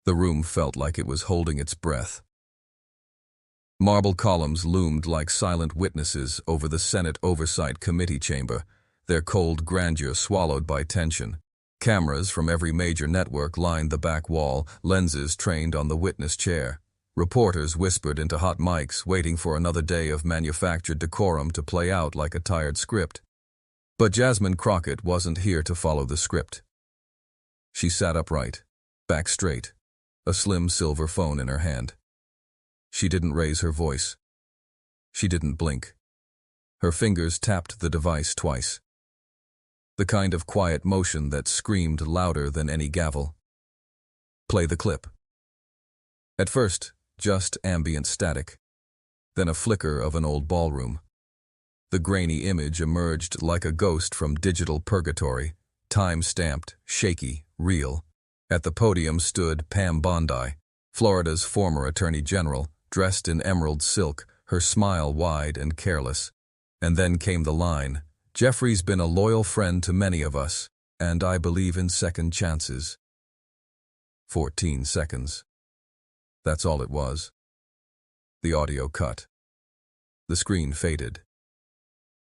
The room felt like it was holding its breath. Marble columns loomed like silent witnesses over the Senate Oversight Committee chamber, their cold grandeur swallowed by tension. Cameras from every major network lined the back wall, lenses trained on the witness chair. Reporters whispered into hot mics, waiting for another day of manufactured decorum to play out like a tired script. But Jasmine Crockett wasn't here to follow the script. She sat upright, back straight, a slim silver phone in her hand. She didn't raise her voice. She didn't blink. Her fingers tapped the device twice. The kind of quiet motion that screamed louder than any gavel. Play the clip. At first, just ambient static. Then a flicker of an old ballroom. The grainy image emerged like a ghost from digital purgatory, time-stamped, shaky, real. At the podium stood Pam Bondi, Florida's former Attorney General, dressed in emerald silk, her smile wide and careless. And then came the line, "Jeffrey's been a loyal friend to many of us, and I believe in second chances." 14 seconds. That's all it was. The audio cut. The screen faded.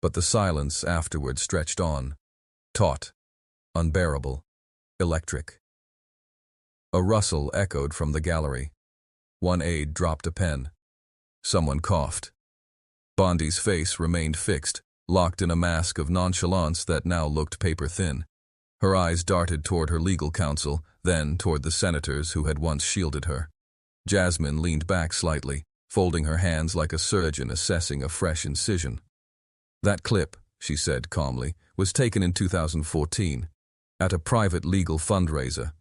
But the silence afterward stretched on, taut, unbearable, electric. A rustle echoed from the gallery. One aide dropped a pen. Someone coughed. Bondi's face remained fixed, locked in a mask of nonchalance that now looked paper-thin. Her eyes darted toward her legal counsel, then toward the senators who had once shielded her. Jasmine leaned back slightly, folding her hands like a surgeon assessing a fresh incision. "That clip," she said calmly, "was taken in 2014, at a private legal fundraiser.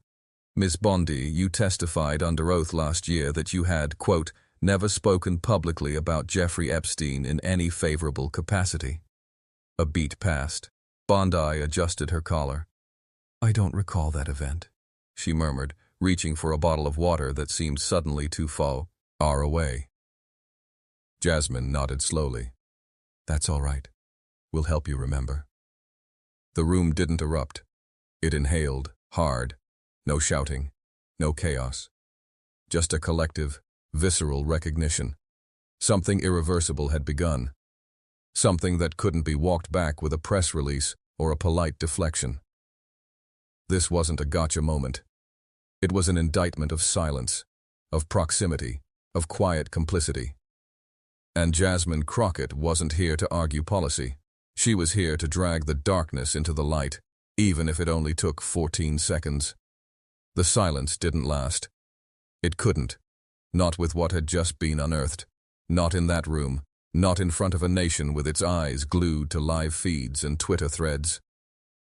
Ms. Bondi, you testified under oath last year that you had, quote, never spoken publicly about Jeffrey Epstein in any favorable capacity." A beat passed. Bondi adjusted her collar. "I don't recall that event," she murmured, reaching for a bottle of water that seemed suddenly too far away. Jasmine nodded slowly. "That's all right. We'll help you remember." The room didn't erupt. It inhaled, hard. No shouting, no chaos. Just a collective, visceral recognition. Something irreversible had begun. Something that couldn't be walked back with a press release or a polite deflection. This wasn't a gotcha moment. It was an indictment of silence, of proximity, of quiet complicity. And Jasmine Crockett wasn't here to argue policy. She was here to drag the darkness into the light, even if it only took 14 seconds. The silence didn't last. It couldn't. Not with what had just been unearthed. Not in that room. Not in front of a nation with its eyes glued to live feeds and Twitter threads.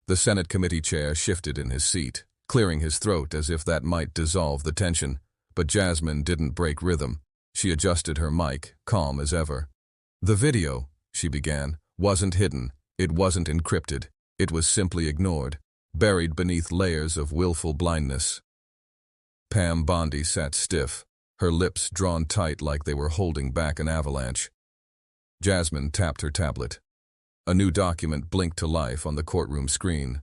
The Senate committee chair shifted in his seat, clearing his throat as if that might dissolve the tension. But Jasmine didn't break rhythm. She adjusted her mic, calm as ever. "The video," she began, "wasn't hidden. It wasn't encrypted. It was simply ignored, buried beneath layers of willful blindness." Pam Bondi sat stiff, her lips drawn tight like they were holding back an avalanche. Jasmine tapped her tablet. A new document blinked to life on the courtroom screen.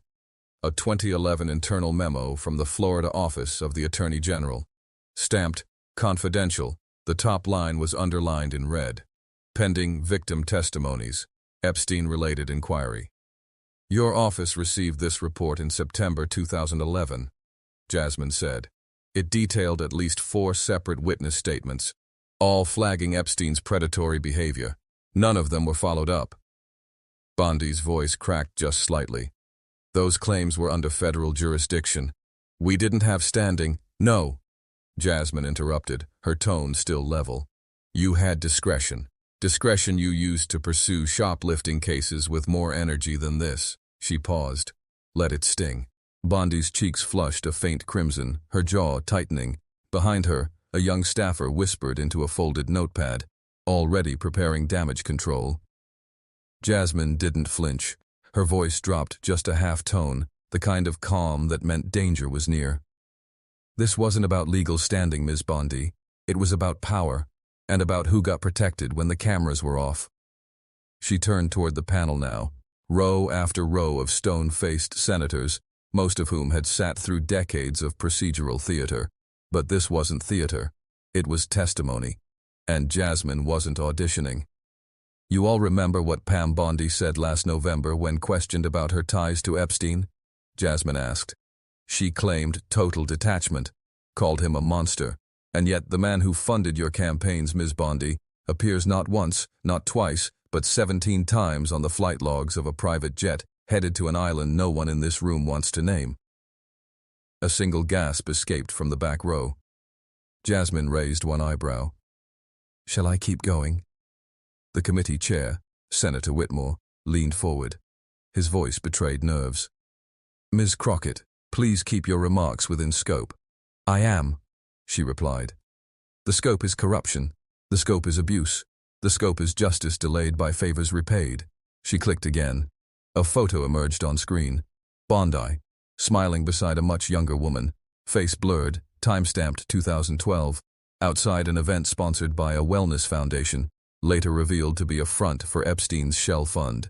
A 2011 internal memo from the Florida office of the Attorney General. Stamped, "Confidential," the top line was underlined in red. "Pending victim testimonies. Epstein-related inquiry." "Your office received this report in September 2011, Jasmine said. It detailed at least 4 separate witness statements, all flagging Epstein's predatory behavior. None of them were followed up. Bondi's voice cracked just slightly. "Those claims were under federal jurisdiction. We didn't have standing." "No," Jasmine interrupted, her tone still level. "You had discretion. Discretion you used to pursue shoplifting cases with more energy than this." She paused. "Let it sting." Bondi's cheeks flushed a faint crimson, her jaw tightening. Behind her, a young staffer whispered into a folded notepad, already preparing damage control. Jasmine didn't flinch. Her voice dropped just a half tone, the kind of calm that meant danger was near. "This wasn't about legal standing, Ms. Bondi. It was about power, and about who got protected when the cameras were off." She turned toward the panel now, row after row of stone-faced senators, most of whom had sat through decades of procedural theater. But this wasn't theater. It was testimony. And Jasmine wasn't auditioning. You all remember what Pam Bondi said last November when questioned about her ties to Epstein? Jasmine asked. She claimed total detachment, called him a monster, and yet the man who funded your campaigns, Ms. Bondi, appears not once, not twice, but 17 times on the flight logs of a private jet headed to an island no one in this room wants to name. A single gasp escaped from the back row. Jasmine raised one eyebrow. Shall I keep going? The committee chair, Senator Whitmore, leaned forward. His voice betrayed nerves. Ms. Crockett, please keep your remarks within scope. I am, she replied. The scope is corruption. The scope is abuse. The scope is justice delayed by favors repaid. She clicked again. A photo emerged on screen. Bondi, smiling beside a much younger woman, face blurred, time-stamped 2012, outside an event sponsored by a wellness foundation, later revealed to be a front for Epstein's shell fund.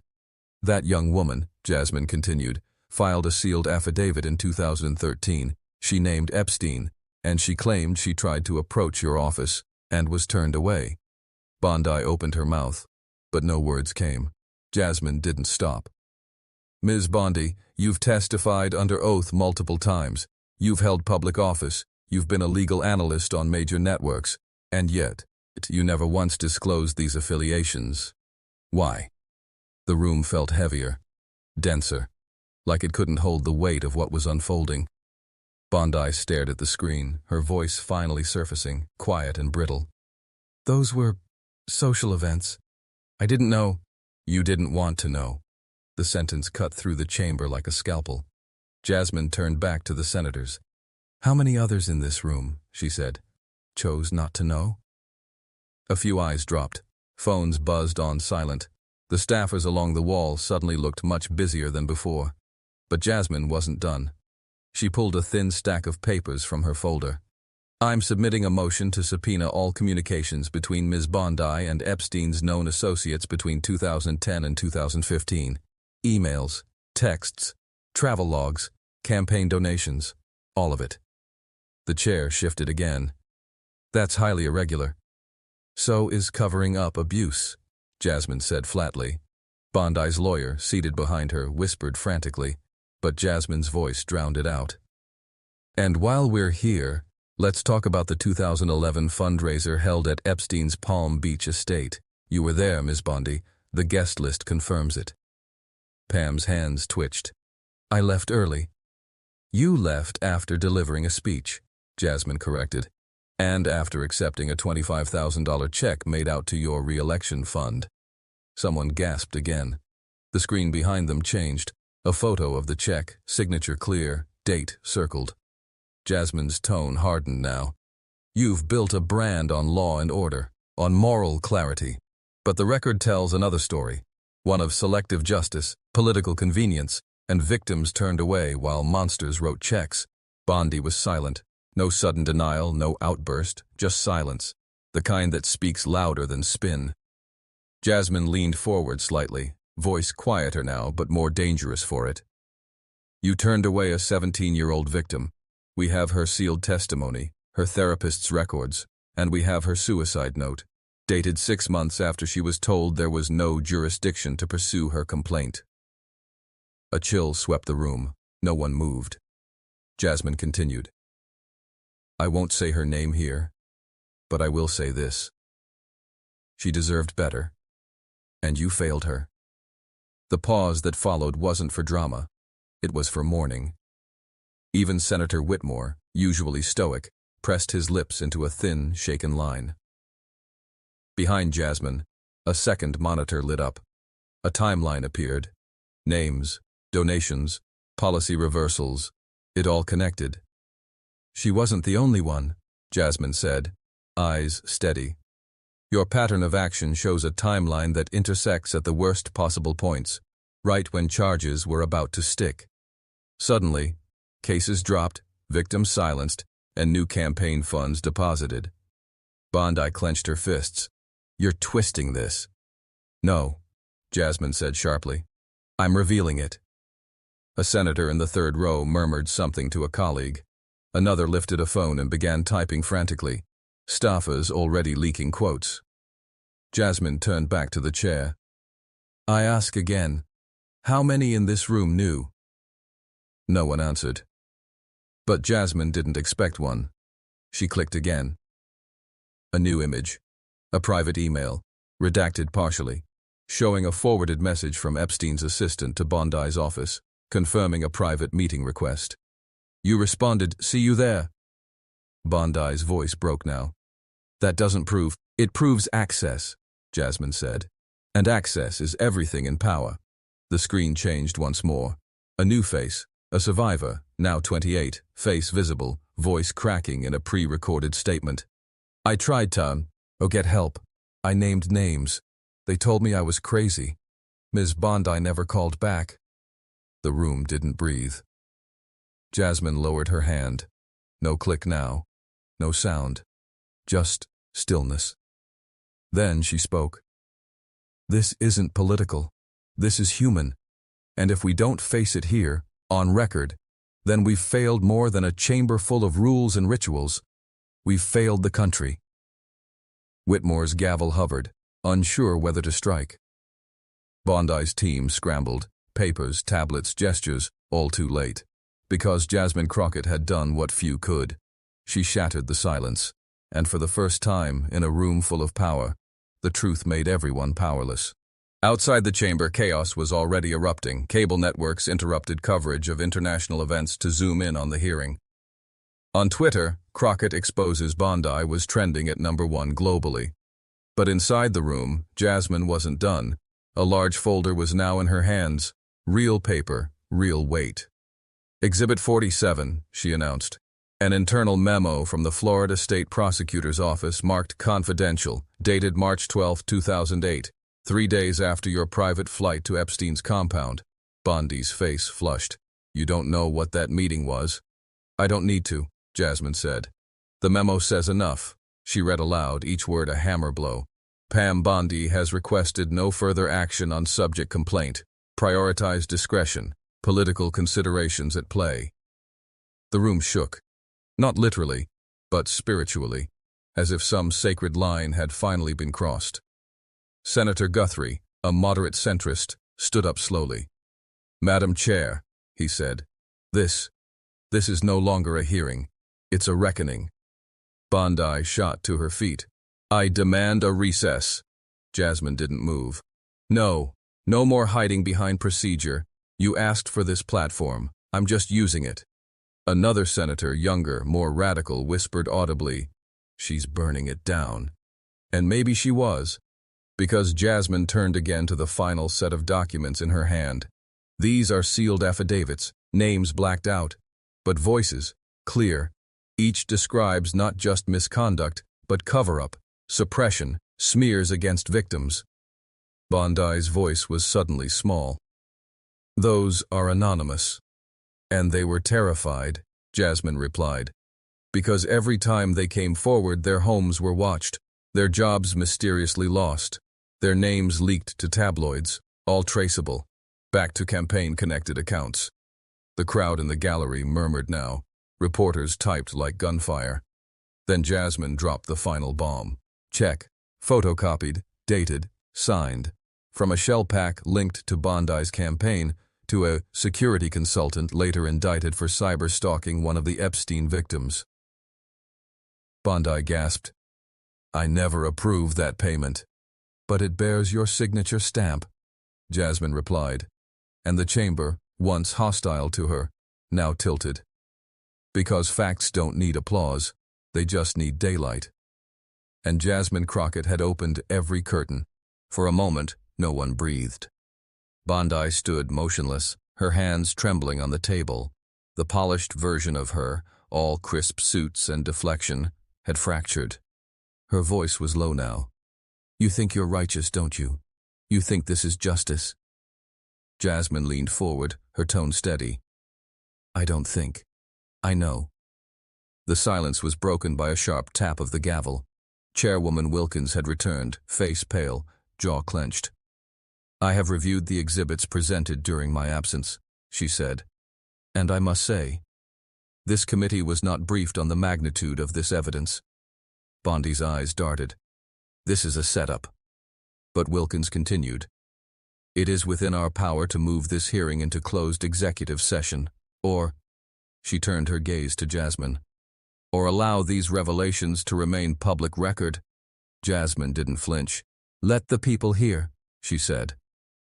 That young woman, Jasmine continued, filed a sealed affidavit in 2013. She named Epstein, and she claimed she tried to approach your office and was turned away. Bondi opened her mouth, but no words came. Jasmine didn't stop. Ms. Bondi, you've testified under oath multiple times. You've held public office. You've been a legal analyst on major networks. And yet, you never once disclosed these affiliations. Why? The room felt heavier, denser, like it couldn't hold the weight of what was unfolding. Bondi stared at the screen, her voice finally surfacing, quiet and brittle. Those were social events. I didn't know. You didn't want to know. The sentence cut through the chamber like a scalpel. Jasmine turned back to the senators. How many others in this room, she said, chose not to know? A few eyes dropped. Phones buzzed on silent. The staffers along the wall suddenly looked much busier than before. But Jasmine wasn't done. She pulled a thin stack of papers from her folder. I'm submitting a motion to subpoena all communications between Ms. Bondi and Epstein's known associates between 2010 and 2015. Emails, texts, travel logs, campaign donations, all of it. The chair shifted again. That's highly irregular. So is covering up abuse, Jasmine said flatly. Bondi's lawyer, seated behind her, whispered frantically, but Jasmine's voice drowned it out. And while we're here, let's talk about the 2011 fundraiser held at Epstein's Palm Beach estate. You were there, Ms. Bondi. The guest list confirms it. Pam's hands twitched. I left early. You left after delivering a speech, Jasmine corrected, and after accepting a $25,000 check made out to your re-election fund. Someone gasped again. The screen behind them changed. A photo of the check, signature clear, date circled. Jasmine's tone hardened now. You've built a brand on law and order, on moral clarity. But the record tells another story, one of selective justice, political convenience, and victims turned away while monsters wrote checks. Bondi was silent. No sudden denial, no outburst, just silence, the kind that speaks louder than spin. Jasmine leaned forward slightly, voice quieter now but more dangerous for it. You turned away a 17-year-old victim. We have her sealed testimony, her therapist's records, and we have her suicide note, dated 6 months after she was told there was no jurisdiction to pursue her complaint. A chill swept the room. No one moved. Jasmine continued. I won't say her name here, but I will say this. She deserved better, and you failed her. The pause that followed wasn't for drama. It was for mourning. Even Senator Whitmore, usually stoic, pressed his lips into a thin, shaken line. Behind Jasmine, a second monitor lit up. A timeline appeared. Names, donations, policy reversals, it all connected. She wasn't the only one, Jasmine said, eyes steady. Your pattern of action shows a timeline that intersects at the worst possible points, right when charges were about to stick. Suddenly, cases dropped, victims silenced, and new campaign funds deposited. Bondi clenched her fists. You're twisting this. No, Jasmine said sharply. I'm revealing it. A senator in the third row murmured something to a colleague. Another lifted a phone and began typing frantically, staffers already leaking quotes. Jasmine turned back to the chair. I ask again, how many in this room knew? No one answered. But Jasmine didn't expect one. She clicked again. A new image. A private email, redacted partially, showing a forwarded message from Epstein's assistant to Bondi's office, confirming a private meeting request. You responded, see you there. Bondi's voice broke now. That doesn't prove. It proves access, Jasmine said. And access is everything in power. The screen changed once more. A new face, a survivor, now 28, face visible, voice cracking in a pre-recorded statement. I tried to get help. I named names. They told me I was crazy. Ms. Bondi never called back. The room didn't breathe. Jasmine lowered her hand. No click now. No sound. Just stillness. Then she spoke. This isn't political. This is human. And if we don't face it here, on record, then we've failed more than a chamber full of rules and rituals. We've failed the country. Whitmore's gavel hovered, unsure whether to strike. Bondi's team scrambled, papers, tablets, gestures, all too late. Because Jasmine Crockett had done what few could. She shattered the silence, and for the first time in a room full of power, the truth made everyone powerless. Outside the chamber, chaos was already erupting. Cable networks interrupted coverage of international events to zoom in on the hearing. On Twitter, Crockett exposes Bondi was trending at #1 globally. But inside the room, Jasmine wasn't done. A large folder was now in her hands. Real paper, real weight. Exhibit 47, she announced. An internal memo from the Florida State Prosecutor's Office marked confidential, dated March 12, 2008, 3 days after your private flight to Epstein's compound. Bondi's face flushed. You don't know what that meeting was? I don't need to, Jasmine said. The memo says enough. She read aloud, each word a hammer blow. Pam Bondi has requested no further action on subject complaint. Prioritize discretion. Political considerations at play. The room shook. Not literally, but spiritually, as if some sacred line had finally been crossed. Senator Guthrie, a moderate centrist, stood up slowly. Madam Chair, he said, this is no longer a hearing. It's a reckoning. Bondi shot to her feet. I demand a recess. Jasmine didn't move. No more hiding behind procedure. You asked for this platform. I'm just using it. Another senator, younger, more radical, whispered audibly, she's burning it down. And maybe she was, because Jasmine turned again to the final set of documents in her hand. These are sealed affidavits, names blacked out, but voices, clear. Each describes not just misconduct, but cover-up, suppression, smears against victims. Bondi's voice was suddenly small. Those are anonymous. And they were terrified, Jasmine replied, because every time they came forward their homes were watched, their jobs mysteriously lost, their names leaked to tabloids, all traceable, back to campaign-connected accounts. The crowd in the gallery murmured now. Reporters typed like gunfire. Then Jasmine dropped the final bomb. Check. Photocopied, dated, signed. From a shell pack linked to Bondi's campaign, to a security consultant later indicted for cyber-stalking one of the Epstein victims. Bondi gasped. I never approved that payment. But it bears your signature stamp, Jasmine replied. And the chamber, once hostile to her, now tilted. Because facts don't need applause, they just need daylight. And Jasmine Crockett had opened every curtain. For a moment, no one breathed. Bondi stood motionless, her hands trembling on the table. The polished version of her, all crisp suits and deflection, had fractured. Her voice was low now. You think you're righteous, don't you? You think this is justice? Jasmine leaned forward, her tone steady. I don't think. I know. The silence was broken by a sharp tap of the gavel. Chairwoman Wilkins had returned, face pale, jaw clenched. I have reviewed the exhibits presented during my absence, she said. And I must say, This committee was not briefed on the magnitude of this evidence. Bondi's eyes darted. This is a setup. But Wilkins continued. It is within our power to move this hearing into closed executive session, or, she turned her gaze to Jasmine, or allow these revelations to remain public record. Jasmine didn't flinch. Let the people hear, she said.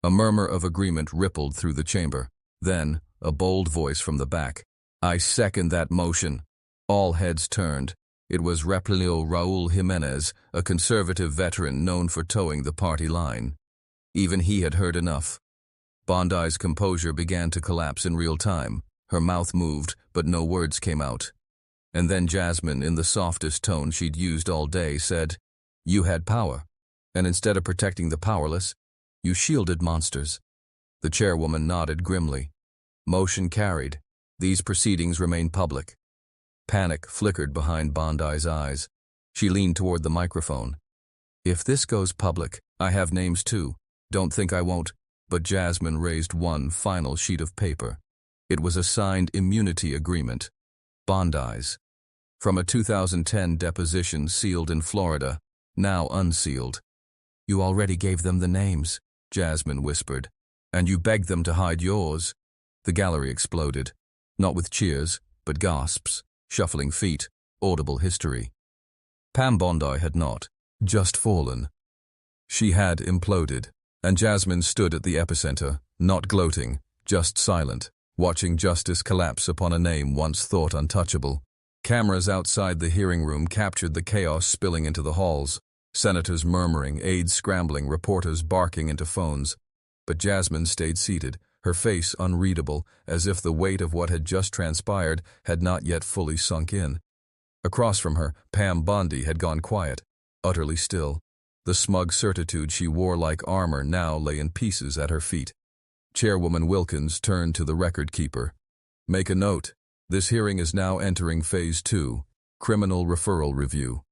A murmur of agreement rippled through the chamber. Then, a bold voice from the back. I second that motion. All heads turned. It was Replio Raul Jimenez, a conservative veteran known for towing the party line. Even he had heard enough. Bondi's composure began to collapse in real time. Her mouth moved, but no words came out. And then Jasmine, in the softest tone she'd used all day, said, You had power, and instead of protecting the powerless, you shielded monsters. The chairwoman nodded grimly. Motion carried. These proceedings remain public. Panic flickered behind Bondi's eyes. She leaned toward the microphone. If this goes public, I have names too. Don't think I won't. But Jasmine raised one final sheet of paper. It was a signed immunity agreement. Bondi's. From a 2010 deposition sealed in Florida, now unsealed. You already gave them the names, Jasmine whispered. And you begged them to hide yours. The gallery exploded. Not with cheers, but gasps, shuffling feet, audible history. Pam Bondi had not, just fallen. She had imploded, and Jasmine stood at the epicenter, not gloating, just silent, watching justice collapse upon a name once thought untouchable. Cameras outside the hearing room captured the chaos spilling into the halls, senators murmuring, aides scrambling, reporters barking into phones. But Jasmine stayed seated, her face unreadable, as if the weight of what had just transpired had not yet fully sunk in. Across from her, Pam Bondi had gone quiet, utterly still. The smug certitude she wore like armor now lay in pieces at her feet. Chairwoman Wilkins turned to the record keeper. Make a note. This hearing is now entering Phase 2, Criminal Referral Review.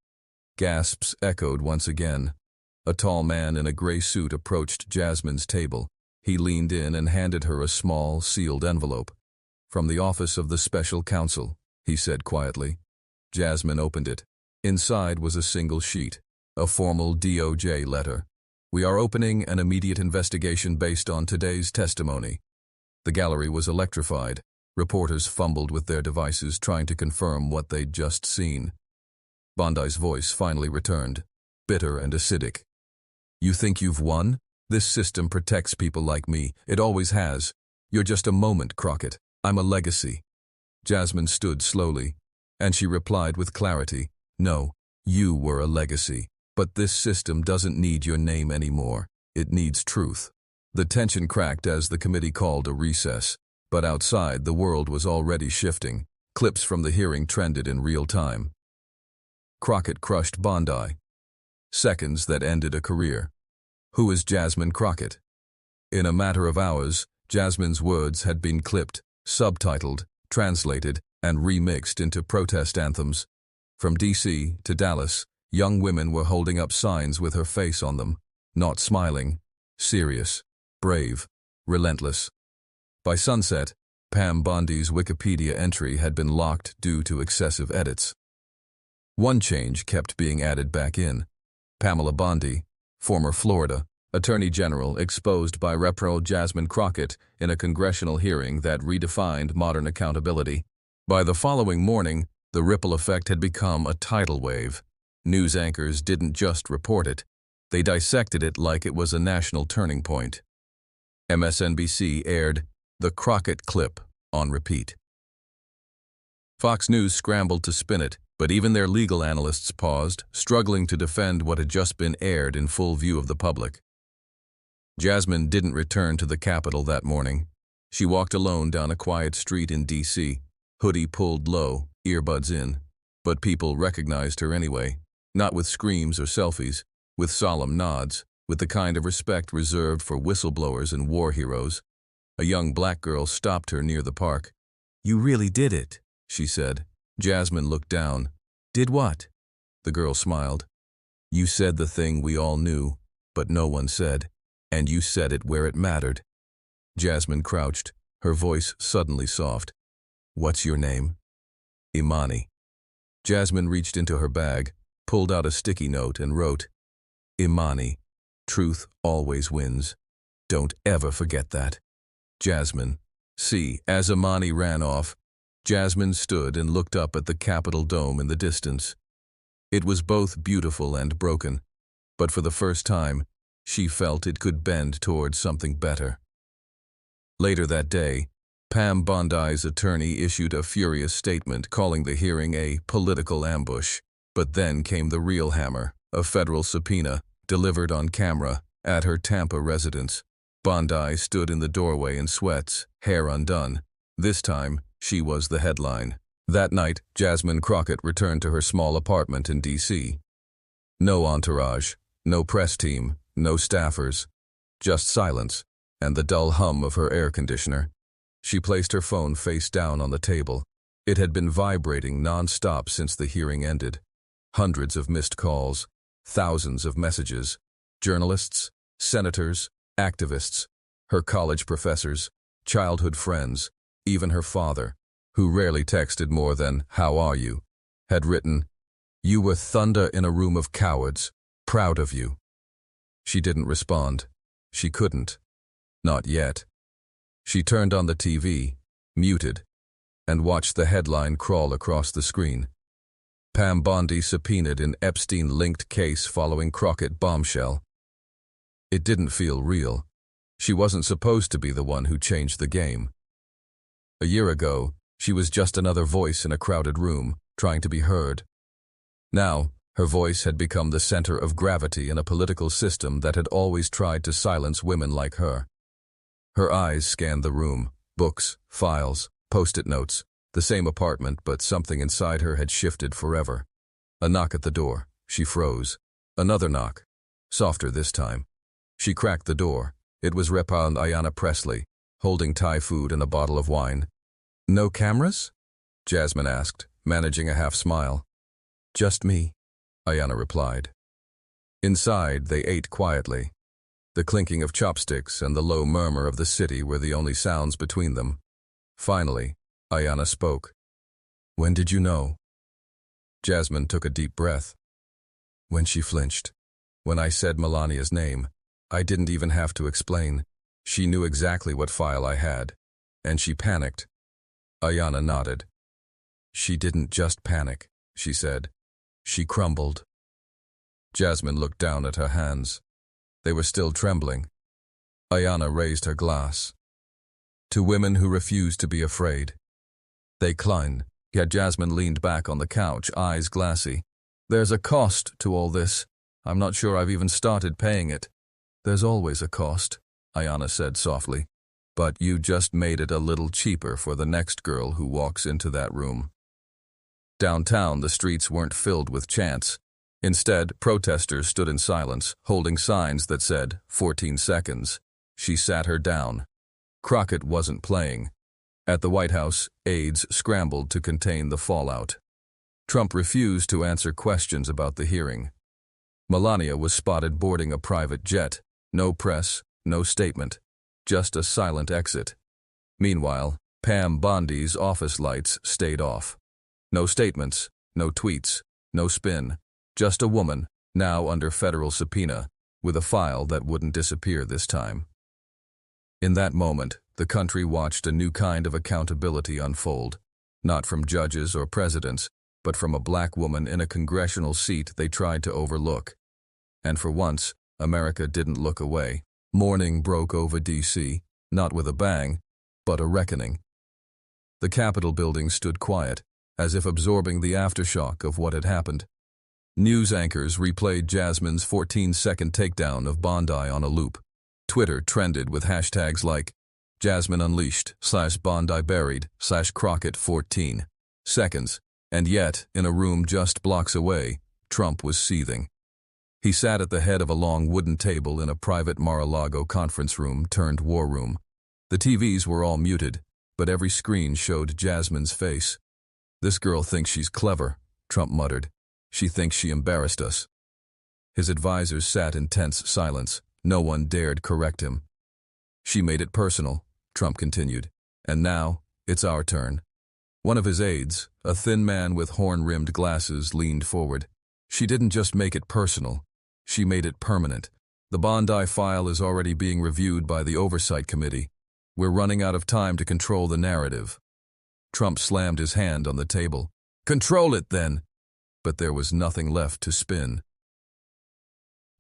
Gasps echoed once again. A tall man in a gray suit approached Jasmine's table. He leaned in and handed her a small, sealed envelope. From the office of the special counsel, he said quietly. Jasmine opened it. Inside was a single sheet, a formal DOJ letter. We are opening an immediate investigation based on today's testimony. The gallery was electrified. Reporters fumbled with their devices trying to confirm what they'd just seen. Bondi's voice finally returned, bitter and acidic. You think you've won? This system protects people like me. It always has. You're just a moment, Crockett. I'm a legacy. Jasmine stood slowly, and she replied with clarity. No, you were a legacy. But this system doesn't need your name anymore. It needs truth. The tension cracked as the committee called a recess. But outside, the world was already shifting. Clips from the hearing trended in real time. Crockett crushed Bondi. Seconds that ended a career. Who is Jasmine Crockett? In a matter of hours, Jasmine's words had been clipped, subtitled, translated, and remixed into protest anthems. From D.C. to Dallas, young women were holding up signs with her face on them, not smiling, serious, brave, relentless. By sunset, Pam Bondi's Wikipedia entry had been locked due to excessive edits. One change kept being added back in. Pamela Bondi, former Florida Attorney General, exposed by Repro Jasmine Crockett in a congressional hearing that redefined modern accountability. By the following morning, the ripple effect had become a tidal wave. News anchors didn't just report it. They dissected it like it was a national turning point. MSNBC aired the Crockett clip on repeat. Fox News scrambled to spin it, but even their legal analysts paused, struggling to defend what had just been aired in full view of the public. Jasmine didn't return to the Capitol that morning. She walked alone down a quiet street in D.C., hoodie pulled low, earbuds in. But people recognized her anyway, not with screams or selfies, with solemn nods, with the kind of respect reserved for whistleblowers and war heroes. A young black girl stopped her near the park. "You really did it," she said. Jasmine looked down. "Did what?" The girl smiled. "You said the thing we all knew, but no one said, and you said it where it mattered." Jasmine crouched, her voice suddenly soft. "What's your name?" Imani. Jasmine reached into her bag, pulled out a sticky note and wrote, Imani, truth always wins. Don't ever forget that. Jasmine. See, as Imani ran off, Jasmine stood and looked up at the Capitol dome in the distance. It was both beautiful and broken, but for the first time, she felt it could bend towards something better. Later that day, Pam Bondi's attorney issued a furious statement calling the hearing a political ambush. But then came the real hammer, a federal subpoena, delivered on camera, at her Tampa residence. Bondi stood in the doorway in sweats, hair undone. This time, she was the headline. That night, Jasmine Crockett returned to her small apartment in D.C. No entourage, no press team, no staffers. Just silence, and the dull hum of her air conditioner. She placed her phone face down on the table. It had been vibrating non-stop since the hearing ended. Hundreds of missed calls, thousands of messages, journalists, senators, activists, her college professors, childhood friends, even her father, who rarely texted more than, "How are you?" had written, "You were thunder in a room of cowards, proud of you." She didn't respond. She couldn't. Not yet. She turned on the TV, muted, and watched the headline crawl across the screen. Pam Bondi subpoenaed in Epstein-linked case following Crockett bombshell. It didn't feel real. She wasn't supposed to be the one who changed the game. A year ago, she was just another voice in a crowded room, trying to be heard. Now, her voice had become the center of gravity in a political system that had always tried to silence women like her. Her eyes scanned the room, books, files, post-it notes. The same apartment, but something inside her had shifted forever. A knock at the door. She froze. Another knock. Softer this time. She cracked the door. It was Rep. Ayanna Pressley, holding Thai food and a bottle of wine. "No cameras?" Jasmine asked, managing a half smile. "Just me," Ayanna replied. Inside, they ate quietly. The clinking of chopsticks and the low murmur of the city were the only sounds between them. Finally, Ayanna spoke. "When did you know?" Jasmine took a deep breath. When she flinched. When I said Melania's name, I didn't even have to explain. She knew exactly what file I had. And she panicked. Ayanna nodded. "She didn't just panic," she said. "She crumbled." Jasmine looked down at her hands. They were still trembling. Ayanna raised her glass. "To women who refuse to be afraid." They clung, yet Jasmine leaned back on the couch, eyes glassy. "There's a cost to all this. I'm not sure I've even started paying it." "There's always a cost," Ayanna said softly. "But you just made it a little cheaper for the next girl who walks into that room." Downtown, the streets weren't filled with chants. Instead, protesters stood in silence, holding signs that said, 14 seconds. She sat her down. Crockett wasn't playing. At the White House, aides scrambled to contain the fallout. Trump refused to answer questions about the hearing. Melania was spotted boarding a private jet. No press, no statement. Just a silent exit. Meanwhile, Pam Bondi's office lights stayed off. No statements, no tweets, no spin. Just a woman, now under federal subpoena, with a file that wouldn't disappear this time. In that moment, the country watched a new kind of accountability unfold, not from judges or presidents, but from a black woman in a congressional seat they tried to overlook. And for once, America didn't look away. Morning broke over D.C., not with a bang, but a reckoning. The Capitol building stood quiet, as if absorbing the aftershock of what had happened. News anchors replayed Jasmine's 14-second takedown of Bondi on a loop. Twitter trended with hashtags like Jasmine Unleashed /Bondi Buried /Crockett 14 seconds. And yet, in a room just blocks away, Trump was seething. He sat at the head of a long wooden table in a private Mar-a-Lago conference room turned war room. The TVs were all muted, but every screen showed Jasmine's face. "This girl thinks she's clever," Trump muttered. "She thinks she embarrassed us." His advisors sat in tense silence. No one dared correct him. "She made it personal," Trump continued. "And now, it's our turn." One of his aides, a thin man with horn-rimmed glasses, leaned forward. She didn't just make it personal, she made it permanent. The Bondi file is already being reviewed by the Oversight Committee. We're running out of time to control the narrative. Trump slammed his hand on the table. Control it, then! But there was nothing left to spin.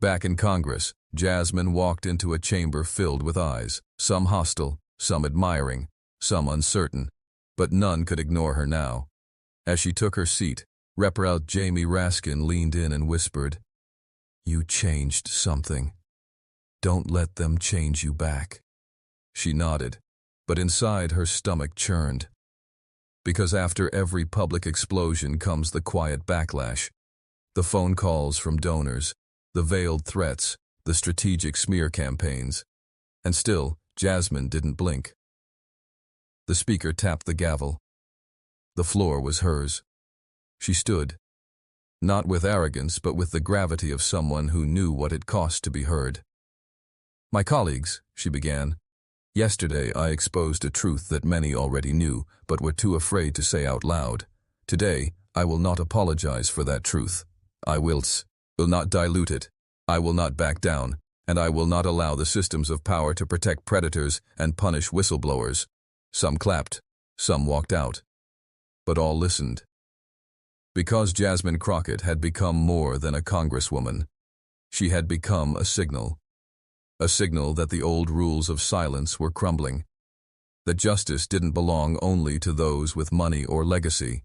Back in Congress, Jasmine walked into a chamber filled with eyes, some hostile, some admiring, some uncertain, but none could ignore her now. As she took her seat, Representative Jamie Raskin leaned in and whispered, "You changed something. Don't let them change you back." She nodded, but inside her stomach churned. Because after every public explosion comes the quiet backlash. The phone calls from donors, the veiled threats, the strategic smear campaigns. And still, Jasmine didn't blink. The speaker tapped the gavel. The floor was hers. She stood, not with arrogance but with the gravity of someone who knew what it cost to be heard. "My colleagues," she began, "yesterday I exposed a truth that many already knew but were too afraid to say out loud. Today, I will not apologize for that truth. I will not dilute it. I will not back down, and I will not allow the systems of power to protect predators and punish whistleblowers." Some clapped, some walked out, but all listened. Because Jasmine Crockett had become more than a congresswoman. She had become a signal that the old rules of silence were crumbling, that justice didn't belong only to those with money or legacy,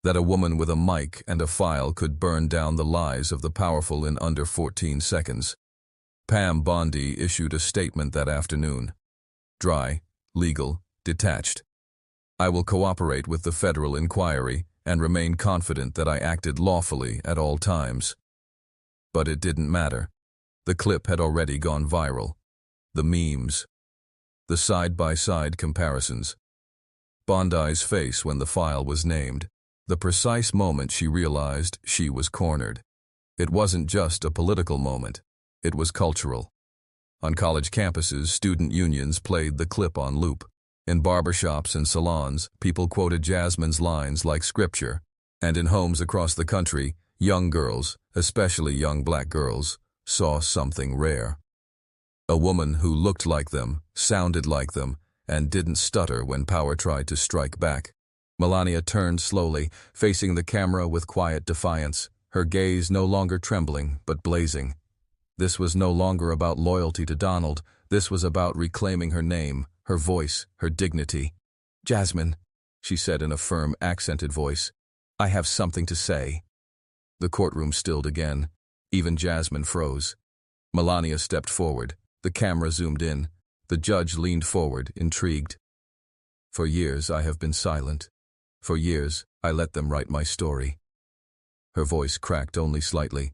that a woman with a mic and a file could burn down the lies of the powerful in under 14 seconds. Pam Bondi issued a statement that afternoon. Dry, legal, detached. "I will cooperate with the federal inquiry and remain confident that I acted lawfully at all times." But it didn't matter. The clip had already gone viral. The memes. The side-by-side comparisons. Bondi's face when the file was named. The precise moment she realized she was cornered. It wasn't just a political moment. It was cultural. On college campuses, student unions played the clip on loop. In barbershops and salons, people quoted Jasmine's lines like scripture. And in homes across the country, young girls, especially young black girls, saw something rare. A woman who looked like them, sounded like them, and didn't stutter when power tried to strike back. Melania turned slowly, facing the camera with quiet defiance, her gaze no longer trembling but blazing. This was no longer about loyalty to Donald. This was about reclaiming her name, her voice, her dignity. "Jasmine," she said in a firm, accented voice, "I have something to say." The courtroom stilled again. Even Jasmine froze. Melania stepped forward. The camera zoomed in. The judge leaned forward, intrigued. "For years I have been silent. For years I let them write my story." Her voice cracked only slightly.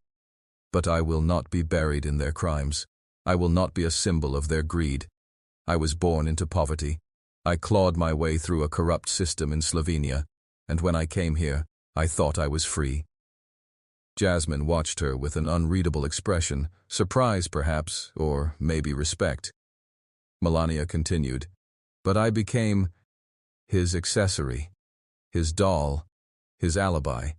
"But I will not be buried in their crimes. I will not be a symbol of their greed. I was born into poverty. I clawed my way through a corrupt system in Slovenia, and when I came here, I thought I was free." Jasmine watched her with an unreadable expression, surprise perhaps, or maybe respect. Melania continued, "But I became his accessory, his doll, his alibi.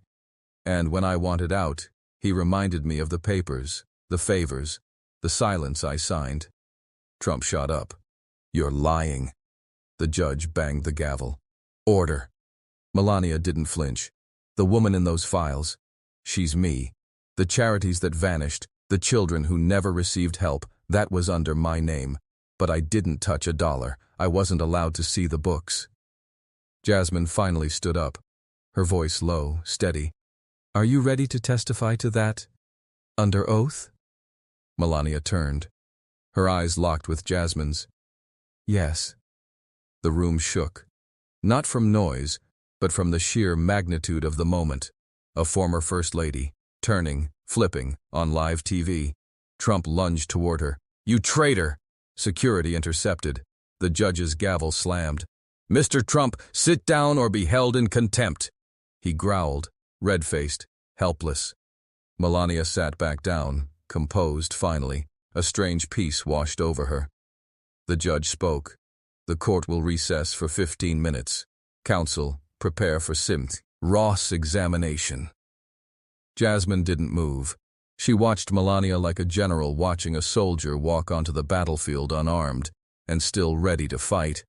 And when I wanted out, he reminded me of the papers, the favors, the silence I signed." Trump shot up. "You're lying." The judge banged the gavel. "Order." Melania didn't flinch. "The woman in those files, she's me. The charities that vanished, the children who never received help, that was under my name. But I didn't touch a dollar. I wasn't allowed to see the books." Jasmine finally stood up, her voice low, steady. "Are you ready to testify to that? Under oath?" Melania turned. Her eyes locked with Jasmine's. "Yes." The room shook. Not from noise, but from the sheer magnitude of the moment. A former First Lady, turning, flipping, on live TV. Trump lunged toward her. "You traitor!" Security intercepted. The judge's gavel slammed. "Mr. Trump, sit down or be held in contempt." He growled, red-faced, helpless. Melania sat back down, composed finally. A strange peace washed over her. The judge spoke. "The court will recess for 15 minutes. Counsel, Prepare for Ross examination. Jasmine didn't move. She watched Melania like a general watching a soldier walk onto the battlefield unarmed and still ready to fight.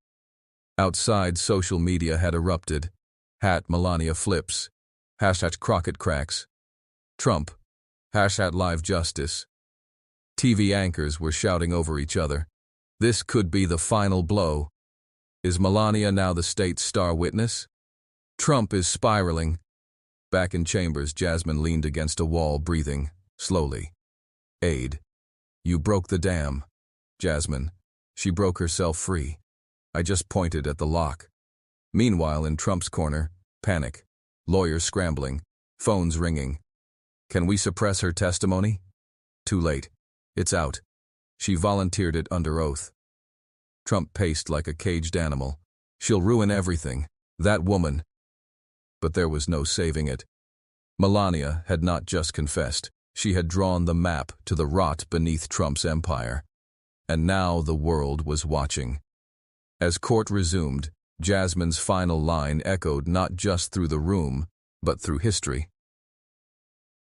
Outside, social media had erupted. #Melania flips. #Crockett cracks. Trump. #live justice. TV anchors were shouting over each other. This could be the final blow. Is Melania now the state's star witness? Trump is spiraling. Back in chambers, Jasmine leaned against a wall, breathing slowly. Aid. You broke the dam. Jasmine. She broke herself free. I just pointed at the lock. Meanwhile, in Trump's corner, panic. Lawyers scrambling. Phones ringing. Can we suppress her testimony? Too late. It's out. She volunteered it under oath. Trump paced like a caged animal. She'll ruin everything. That woman. But there was no saving it. Melania had not just confessed. She had drawn the map to the rot beneath Trump's empire. And now the world was watching. As court resumed, Jasmine's final line echoed not just through the room, but through history.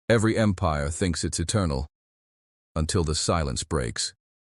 Every empire thinks it's eternal, until the silence breaks.